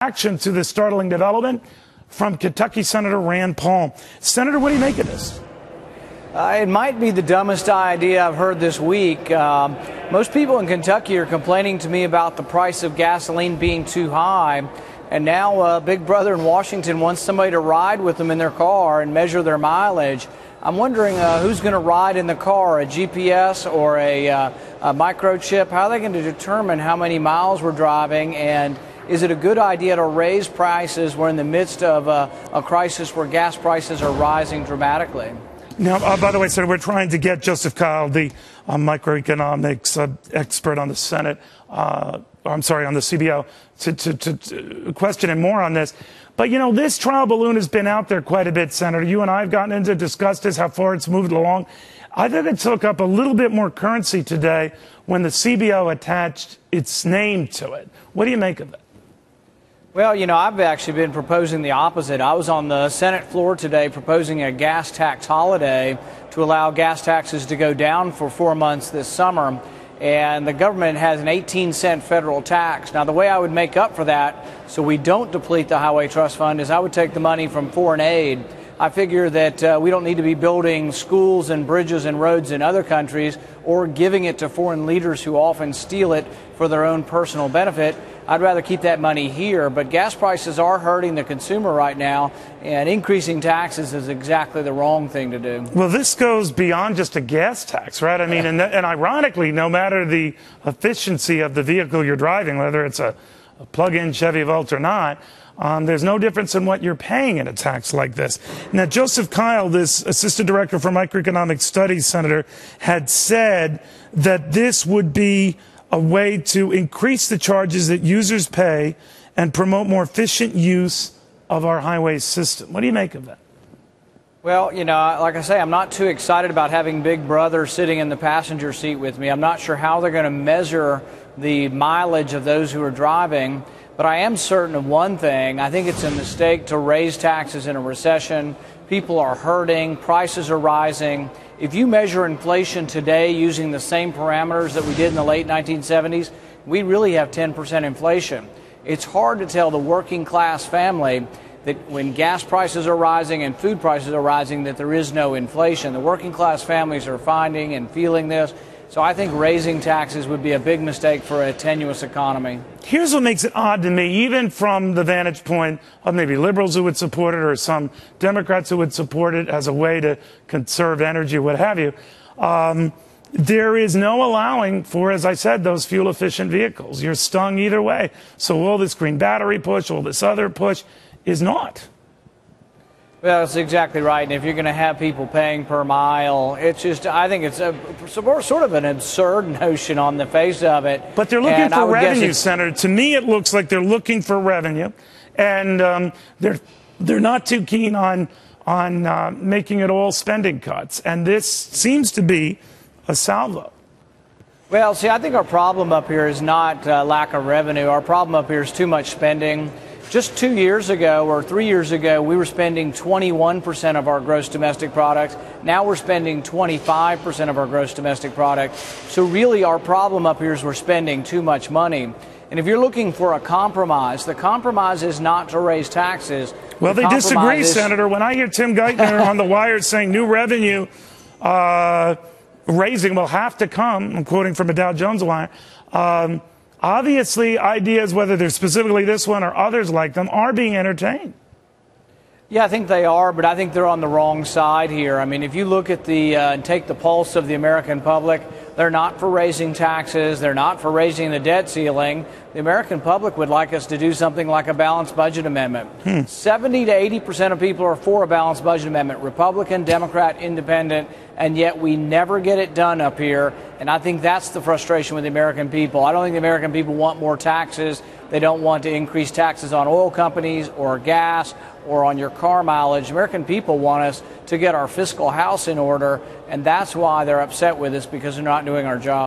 Reaction to this startling development from Kentucky Senator Rand Paul. Senator, what do you make of this? It might be the dumbest idea I've heard this week. Most people in Kentucky are complaining to me about the price of gasoline being too high. And now Big Brother in Washington wants somebody to ride with them in their car and measure their mileage. I'm wondering who's going to ride in the car, a GPS or a microchip? How are they going to determine how many miles we're driving? And is it a good idea to raise prices? We're in the midst of a crisis where gas prices are rising dramatically. Now, by the way, Senator, we're trying to get Joseph Kyle, the microeconomics expert on the Senate, on the CBO, to question him more on this. But, you know, this trial balloon has been out there quite a bit, Senator. You and I have gotten into discussed this, how far it's moved along. I think it took up a little bit more currency today when the CBO attached its name to it. What do you make of it? Well, you know, I've actually been proposing the opposite. I was on the Senate floor today proposing a gas tax holiday to allow gas taxes to go down for 4 months this summer. And the government has an 18-cent federal tax. Now, the way I would make up for that so we don't deplete the Highway Trust Fund is I would take the money from foreign aid. I figure that we don't need to be building schools and bridges and roads in other countries or giving it to foreign leaders who often steal it for their own personal benefit. I'd rather keep that money here, but gas prices are hurting the consumer right now, and increasing taxes is exactly the wrong thing to do. Well, this goes beyond just a gas tax, right? I mean, and ironically, no matter the efficiency of the vehicle you're driving, whether it's a plug-in Chevy Volt or not, there's no difference in what you're paying in a tax like this. Now, Joseph Kyle, this Assistant Director for Microeconomic Studies, Senator, had said that this would be a way to increase the charges that users pay and promote more efficient use of our highway system. What do you make of that? Well, you know, like I say, I'm not too excited about having Big Brother sitting in the passenger seat with me. I'm not sure how they're going to measure the mileage of those who are driving, but I am certain of one thing. I think it's a mistake to raise taxes in a recession. People are hurting, prices are rising. If you measure inflation today using the same parameters that we did in the late 1970s, we really have 10% inflation. It's hard to tell the working class family that when gas prices are rising and food prices are rising that there is no inflation. The working class families are finding and feeling this. So I think raising taxes would be a big mistake for a tenuous economy. Here's what makes it odd to me, even from the vantage point of maybe liberals who would support it or some Democrats who would support it as a way to conserve energy, what have you. There is no allowing for, as I said, those fuel-efficient vehicles. You're stung either way. So all this green battery push, all this other push is not. Well, that's exactly right. And if you're going to have people paying per mile, it's just, I think it's sort of an absurd notion on the face of it. But they're looking for revenue, Senator. To me, it looks like they're looking for revenue. And they're not too keen on making it all spending cuts. And this seems to be a salvo. Well, see, I think our problem up here is not lack of revenue. Our problem up here is too much spending. Just 2 years ago or 3 years ago, we were spending 21% of our gross domestic product. Now we're spending 25% of our gross domestic product. So really our problem up here is we're spending too much money. And if you're looking for a compromise, the compromise is not to raise taxes. Well, they disagree, Senator. When I hear Tim Geithner on the wire saying new revenue raising will have to come, I'm quoting from a Dow Jones wire, obviously, ideas, whether they're specifically this one or others like them, are being entertained. Yeah, I think they are, but I think they're on the wrong side here. I mean, if you look at and take the pulse of the American public, they're not for raising taxes. They're not for raising the debt ceiling. The American public would like us to do something like a balanced budget amendment. 70 to 80% of people are for a balanced budget amendment, Republican, Democrat, Independent, and yet we never get it done up here. And I think that's the frustration with the American people. I don't think the American people want more taxes. They don't want to increase taxes on oil companies or gas or on your car mileage. American people want us to get our fiscal house in order, and that's why they're upset with us, because they're not doing our job.